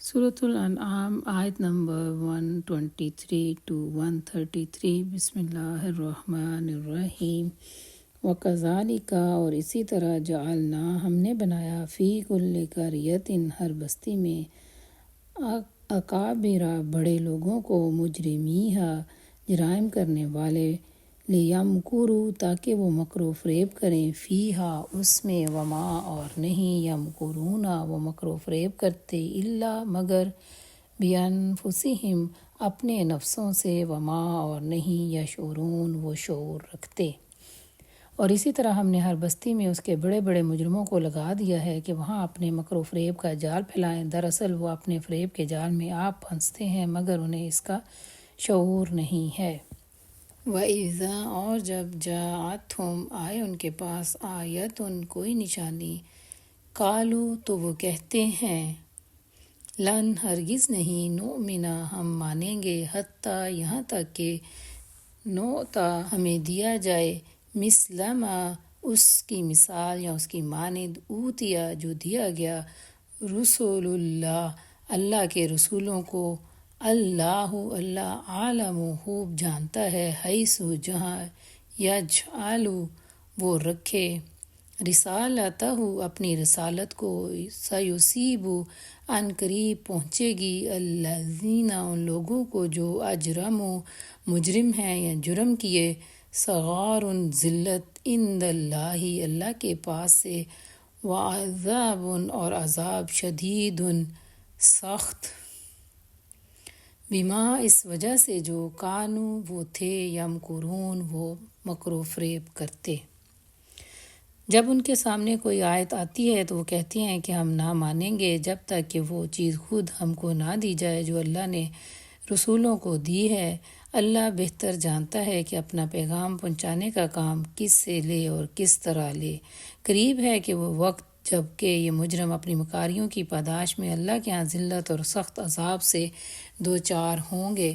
سورة الانعام آیت number 123 to 133۔ بسم اللہ الرحمن الرحیم۔ وَكَذَلِكَ اور اسی طرح جعلنا ہم نے بنایا فی کل قریۃ ہر بستی میں اکابر بڑے لوگوں کو مجرمیہا جرائم کرنے والے لیمکروا تاکہ وہ مکر و فریب کریں فیہا اس میں وما اور نہیں یمکرون وہ مکر و فریب کرتے الا مگر بانفسہم اپنے نفسوں سے وما اور نہیں یشعرون وہ شعور رکھتے۔ اور اسی طرح ہم نے ہر بستی میں اس کے بڑے بڑے مجرموں کو لگا دیا ہے کہ وہاں اپنے مکر و فریب کا جال پھیلائیں، دراصل وہ اپنے فریب کے جال میں آپ پھنستے ہیں مگر انہیں اس کا شعور نہیں ہے۔ وَإِذَا اور جب جاءتہم آئے ان کے پاس آیتن کوئی نشانی قالوا تو وہ کہتے ہیں لن ہرگز نہیں نؤمنا ہم مانیں گے حتیٰ یہاں تک کہ نؤتا ہمیں دیا جائے مثل ما اس کی مثال یا اس کی مانند اوتیا جو دیا گیا رسول اللہ اللہ کے رسولوں کو اللہ عالم خوب جانتا ہے حیث جہاں یجعل وہ رکھے رسالتہ اپنی رسالت کو سیصیب ان قریب پہنچے گی الذین ان لوگوں کو جو اجرموا مجرم ہیں یا جرم کیے صغار ذلت عند اللہ اللہ کے پاس سے وعذاب اور عذاب شدید سخت بما اس وجہ سے جو کانوا وہ تھے یمکرون وہ مکر و فریب کرتے۔ جب ان کے سامنے کوئی آیت آتی ہے تو وہ کہتے ہیں کہ ہم نہ مانیں گے جب تک کہ وہ چیز خود ہم کو نہ دی جائے جو اللہ نے رسولوں کو دی ہے۔ اللہ بہتر جانتا ہے کہ اپنا پیغام پہنچانے کا کام کس سے لے اور کس طرح لے۔ قریب ہے کہ وہ وقت جب کہ یہ مجرم اپنی مکاریوں کی پاداش میں اللہ کے ہاں ذلت اور سخت عذاب سے دوچار ہوں گے۔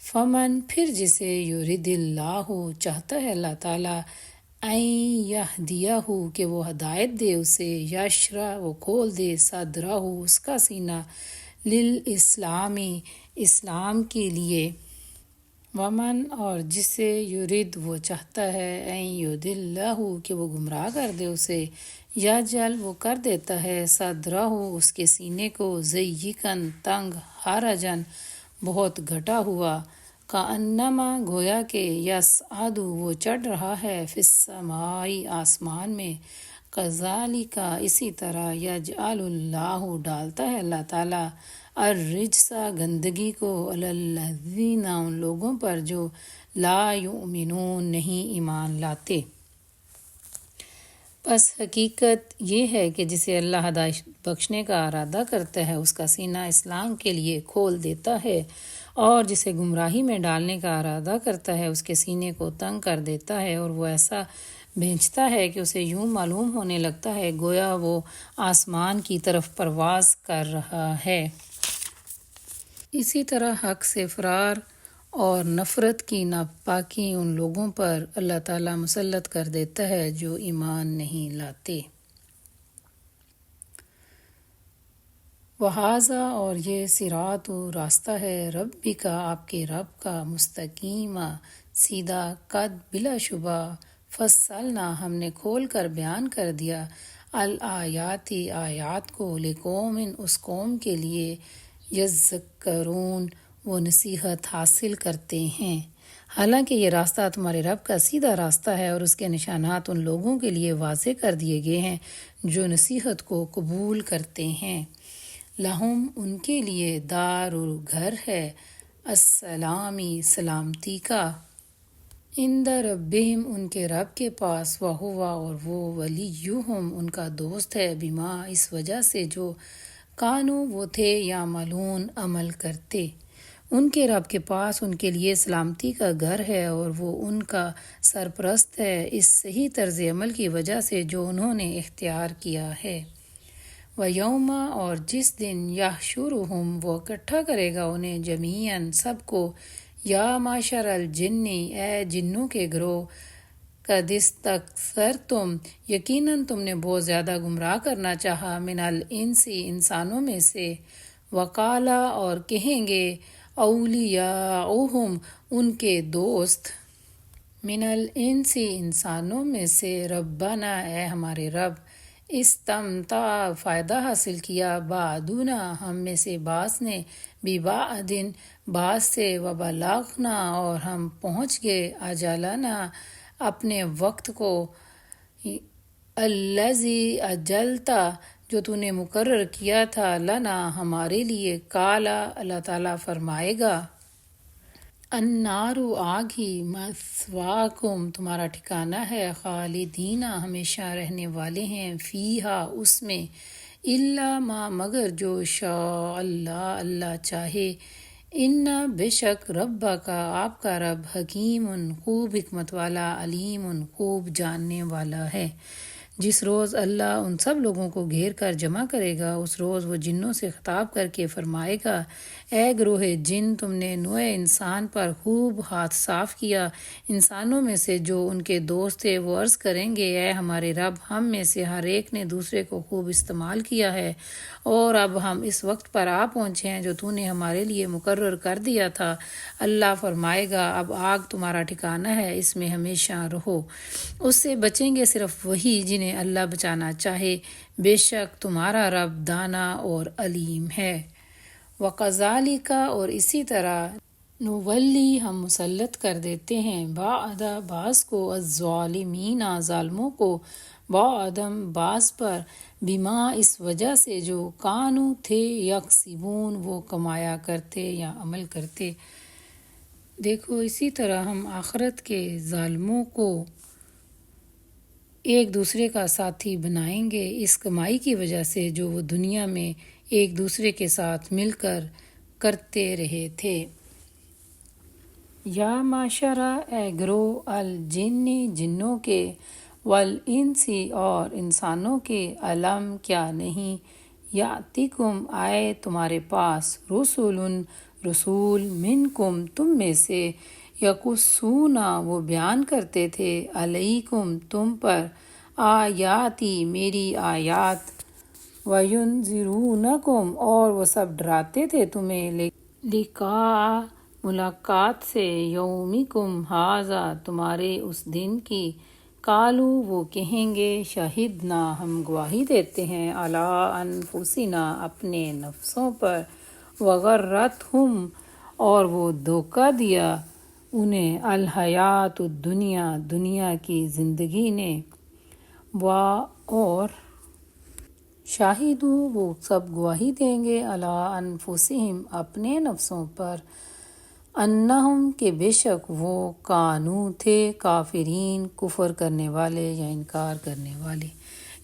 فمن پھر جسے یرید اللہ چاہتا ہے اللہ تعالیٰ این یہدیہ کہ وہ ہدایت دے اسے یشرح وہ کھول دے صدرہ اس کا سینہ للاسلامی اسلام کے لیے۔ ومن اور جسے یرید وہ چاہتا ہے این یضلہ کہ وہ گمراہ کر دے اسے یجعل وہ کر دیتا ہے صدرہ اس کے سینے کو ضیقاً تنگ حرجاً بہت گھٹا ہوا کأنما گویا کہ یصعد وہ چڑھ رہا ہے فی السماء آسمان میں کذالک اسی طرح یجعل اللہ ڈالتا ہے اللہ تعالیٰ الرجس گندگی کو علی الذین ان لوگوں پر جو لا یؤمنون نہیں ایمان لاتے۔ پس حقیقت یہ ہے کہ جسے اللہ ہدایت بخشنے کا ارادہ کرتا ہے اس کا سینہ اسلام کے لیے کھول دیتا ہے اور جسے گمراہی میں ڈالنے کا ارادہ کرتا ہے اس کے سینے کو تنگ کر دیتا ہے اور وہ ایسا بھیجتا ہے کہ اسے یوں معلوم ہونے لگتا ہے گویا وہ آسمان کی طرف پرواز کر رہا ہے۔ اسی طرح حق سے فرار اور نفرت کی ناپاکی ان لوگوں پر اللہ تعالیٰ مسلط کر دیتا ہے جو ایمان نہیں لاتے۔ وہذا اور یہ صراط راستہ ہے ربی کا آپ کے رب کا مستقیم سیدھا قد بلا شبہ فصلنا ہم نے کھول کر بیان کر دیا الآیات آیات کو لقوم اس قوم کے لیے یذکرون وہ نصیحت حاصل کرتے ہیں۔ حالانکہ یہ راستہ تمہارے رب کا سیدھا راستہ ہے اور اس کے نشانات ان لوگوں کے لیے واضح کر دیے گئے ہیں جو نصیحت کو قبول کرتے ہیں۔ لہم ان کے لیے دار گھر ہے السلامی سلامتی کا عند ربہم ان کے رب کے پاس وہو اور وہ ولیہم ان کا دوست ہے بما اس وجہ سے جو کانوا وہ تھے یعملون عمل کرتے۔ ان کے رب کے پاس ان کے لیے سلامتی کا گھر ہے اور وہ ان کا سرپرست ہے اس صحیح طرز عمل کی وجہ سے جو انہوں نے اختیار کیا ہے۔ وَيَوْمَ اور جس دن یحشرہم وہ اکٹھا کرے گا انہیں جمیعاً سب کو یا معشر الجن اے جنوں کے گروہ قد استکثرتم یقیناً تم نے بہت زیادہ گمراہ کرنا چاہا من الانس انسانوں میں سے وقالا اور کہیں گے اولیاؤہم ان کے دوست من الانس انسانوں میں سے ربنا اے ہمارے رب استمتع فائدہ حاصل کیا بعدنا ہم میں سے بعض نے ببعض بعض سے وبلغنا اور ہم پہنچ گئے اجلنا اپنے وقت کو الذی اجلتا جو تو نے مقرر کیا تھا لنا ہمارے لیے کالا اللہ تعالیٰ فرمائے گا النار آگ ہی مثواکم تمہارا ٹھکانہ ہے خالدین ہمیشہ رہنے والے ہیں فیہا اس میں الا ما مگر جو شاء اللہ اللہ چاہے ان بے شک رب کا آپ کا رب حکیم خوب حکمت والا علیم خوب جاننے والا ہے جس روز اللہ ان سب لوگوں کو گھیر کر جمع کرے گا اس روز وہ جنوں سے خطاب کر کے فرمائے گا اے گروہ جن تم نے نوع انسان پر خوب ہاتھ صاف کیا انسانوں میں سے جو ان کے دوست تھے وہ عرض کریں گے اے ہمارے رب ہم میں سے ہر ایک نے دوسرے کو خوب استعمال کیا ہے اور اب ہم اس وقت پر آ پہنچے ہیں جو تو نے ہمارے لیے مقرر کر دیا تھا اللہ فرمائے گا اب آگ تمہارا ٹھکانہ ہے اس میں ہمیشہ رہو اس سے بچیں گے صرف وہی جنہیں اللہ بچانا چاہے بے شک تمہارا رب دانا اور علیم ہے وَقَذَالِكَ اور اسی طرح نولی ہم مسلط کر دیتے ہیں بعض کو الظالمین ظالموں کو بعدم بعض پر بما اس وجہ سے جو کانو تھے یکسبون وہ کمایا کرتے یا عمل کرتے دیکھو اسی طرح ہم آخرت کے ظالموں کو ایک دوسرے کا ساتھی بنائیں گے اس کمائی کی وجہ سے جو وہ دنیا میں ایک دوسرے کے ساتھ مل کر کرتے رہے تھے یا معاشرہ اے گروہ الجن جنوں کے والانسی اور انسانوں کے علم کیا نہیں یاتیکم آئے تمہارے پاس رسول منکم تم میں سے یقصون وہ بیان کرتے تھے علیکم تم پر آیاتی میری آیات وینذرونکم اور وہ سب ڈراتے تھے تمہیں لقاء ملاقات سے یومکم ھذا تمہارے اس دن کی قالو وہ کہیں گے شہدنا ہم گواہی دیتے ہیں علی انفسنا اپنے نفسوں پر وغرتہم اور وہ دھوکہ دیا انہیں الحیات الدنیا دنیا کی زندگی نے اور شاہدو وہ سب گواہی دیں گے علی انفسہم اپنے نفسوں پر انہم کہ بے شک وہ کانو تھے کافرین کفر کرنے والے یا انکار کرنے والے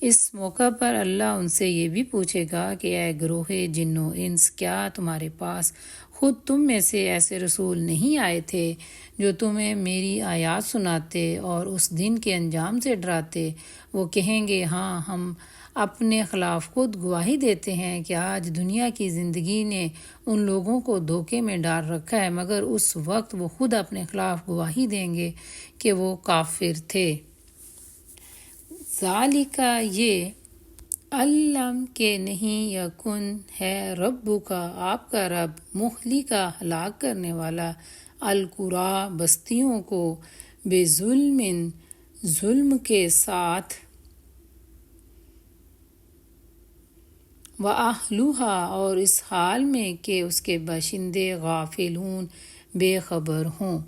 اس موقع پر اللہ ان سے یہ بھی پوچھے گا کہ اے گروہ جن و انس کیا تمہارے پاس خود تم میں سے ایسے رسول نہیں آئے تھے جو تمہیں میری آیات سناتے اور اس دن کے انجام سے ڈراتے وہ کہیں گے ہاں ہم اپنے خلاف خود گواہی دیتے ہیں کہ آج دنیا کی زندگی نے ان لوگوں کو دھوکے میں ڈال رکھا ہے مگر اس وقت وہ خود اپنے خلاف گواہی دیں گے کہ وہ کافر تھے ذالکا یہ علم کہ نہیں یکن ہے ربو کا آپ کا رب مہلی کا ہلاک کرنے والا القریٰ بستیوں کو بے ظلم کے ساتھ وَأَهْلُهَا اور اس حال میں کہ اس کے باشندے غافلون بے خبر ہوں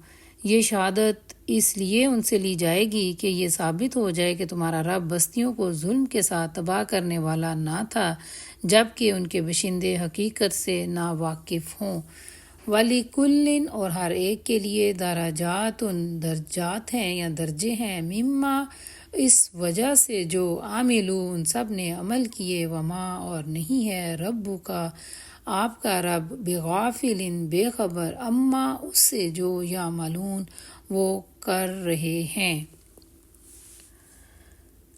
یہ شہادت اس لیے ان سے لی جائے گی کہ یہ ثابت ہو جائے کہ تمہارا رب بستیوں کو ظلم کے ساتھ تباہ کرنے والا نہ تھا جبکہ ان کے باشندے حقیقت سے ناواقف ہوں وَلِكُلٍّ اور ہر ایک کے لیے درجات ہیں یا درجے ہیں مما اس وجہ سے جو عاملو ان سب نے عمل کیے وما اور نہیں ہے ربو کا آپ کا رب بغافل بے خبر اما اس سے جو یعملون وہ کر رہے ہیں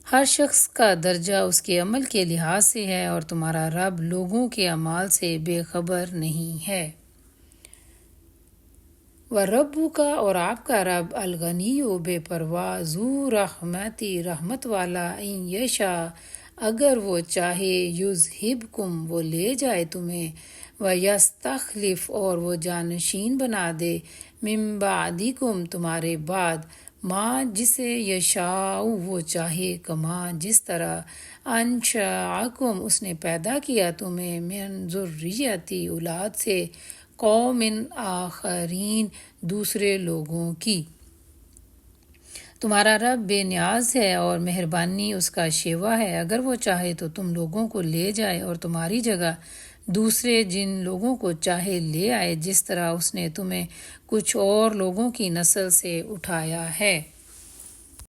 ہر شخص کا درجہ اس کے عمل کے لحاظ سے ہے اور تمہارا رب لوگوں کے اعمال سے بے خبر نہیں ہے وَرَبُّكَ اور آپ کا رب الغنی و بے پرواہ ذو رحمتی رحمت والا ان یشاء اگر وہ چاہے یذہبکم وہ لے جائے تمہیں وَيَسْتَخْلِفْ اور وہ جانشین بنا دے مِن بَعْدِکم تمہارے بعد ماں جسے یشاء وہ چاہے کما جس طرح انشأکم اس نے پیدا کیا تمہیں من ذریتی اولاد سے قوم آخرین دوسرے لوگوں کی۔ تمہارا رب بے نیاز ہے اور مہربانی اس کا شیوا ہے، اگر وہ چاہے تو تم لوگوں کو لے جائے اور تمہاری جگہ دوسرے جن لوگوں کو چاہے لے آئے، جس طرح اس نے تمہیں کچھ اور لوگوں کی نسل سے اٹھایا ہے۔